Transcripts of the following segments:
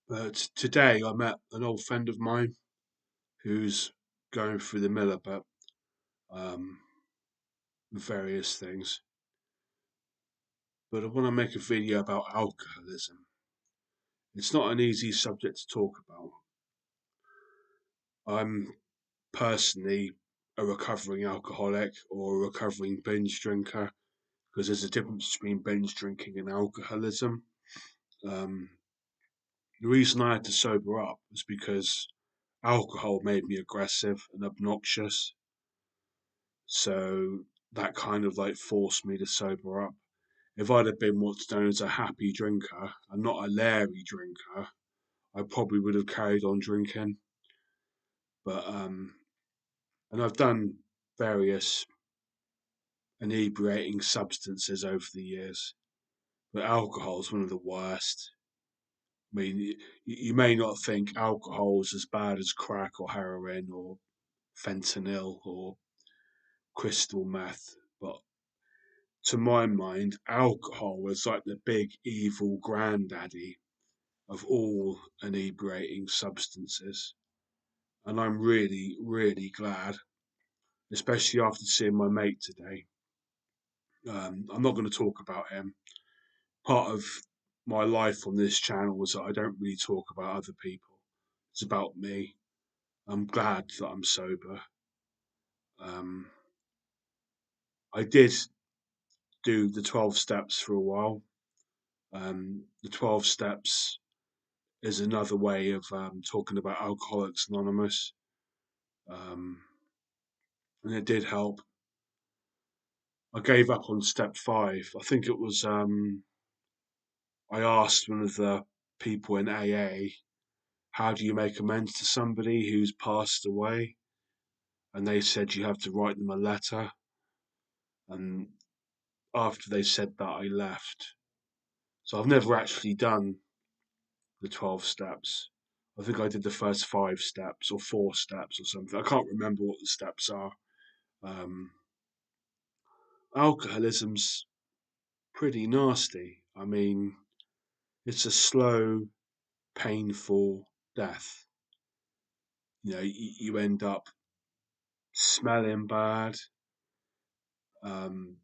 But today I met an old friend of mine who's going through the mill a bit, um, with various things. But I want to make a video about alcoholism. It's not an easy subject to talk about. I'm personally a recovering alcoholic or a recovering binge drinker because there's a difference between binge drinking and alcoholism. Um, the reason I had to sober up was because alcohol made me aggressive and obnoxious. So that kind of like forced me to sober up. If I'd have been what's known as a happy drinker and not a Larry drinker, I probably would have carried on drinking. But and I've done various inebriating substances over the years, but alcohol is one of the worst. I mean, you may not think alcohol is as bad as crack or heroin or fentanyl or crystal meth, but to my mind, alcohol is like the big evil granddaddy of all inebriating substances. And I'm really, really glad, especially after seeing my mate today. I'm not going to talk about him. Part of my life on this channel was that I don't really talk about other people. It's about me. I'm glad that I'm sober. Um, I did do the 12 steps for a while. The 12 steps is another way of talking about Alcoholics Anonymous. Um, and it did help. I gave up on step 5. I think it was, I asked one of the people in AA, how do you make amends to somebody who's passed away? And they said you have to write them a letter. And after they said that, I left. So I've never actually done the 12 steps. I think I did the first 5 steps or 4 steps or something. I can't remember what the steps are. Um, Alcoholism's pretty nasty. I mean, it's a slow, painful death. You end up smelling bad. Um,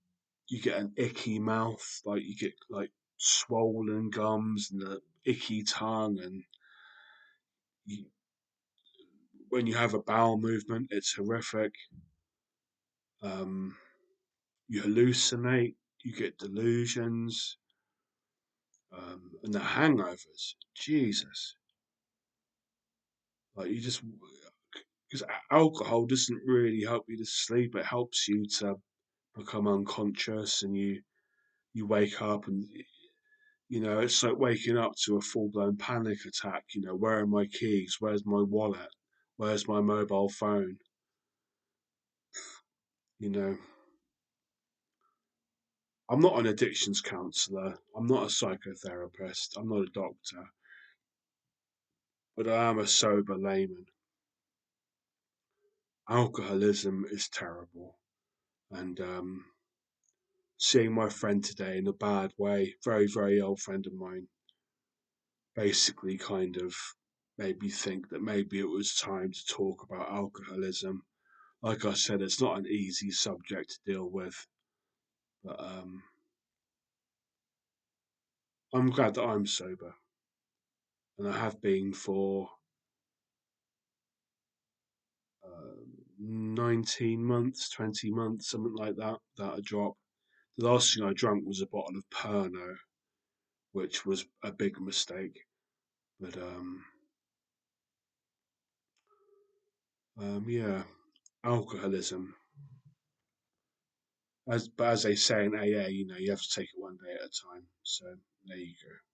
you get an icky mouth, like you get like swollen gums and an icky tongue, and you, when you have a bowel movement, it's horrific. Um, you hallucinate, you get delusions, and the hangovers. Jesus, like you just because alcohol doesn't really help you to sleep. It helps you to become unconscious, and you wake up, and it's like waking up to a full blown panic attack. Where are my keys? Where's my wallet? Where's my mobile phone? You know, I'm not an addictions counselor. I'm not a psychotherapist. I'm not a doctor, but I am a sober layman. Alcoholism is terrible, and seeing my friend today in a bad way, very, very old friend of mine, basically kind of made me think that maybe it was time to talk about alcoholism. Like I said, it's not an easy subject to deal with, but I'm glad that I'm sober, and I have been for 19 months, 20 months, something like that, without a drop. The last thing I drank was a bottle of Pernod, which was a big mistake. But yeah, alcoholism. But as they say in AA, you have to take it one day at a time. So there you go.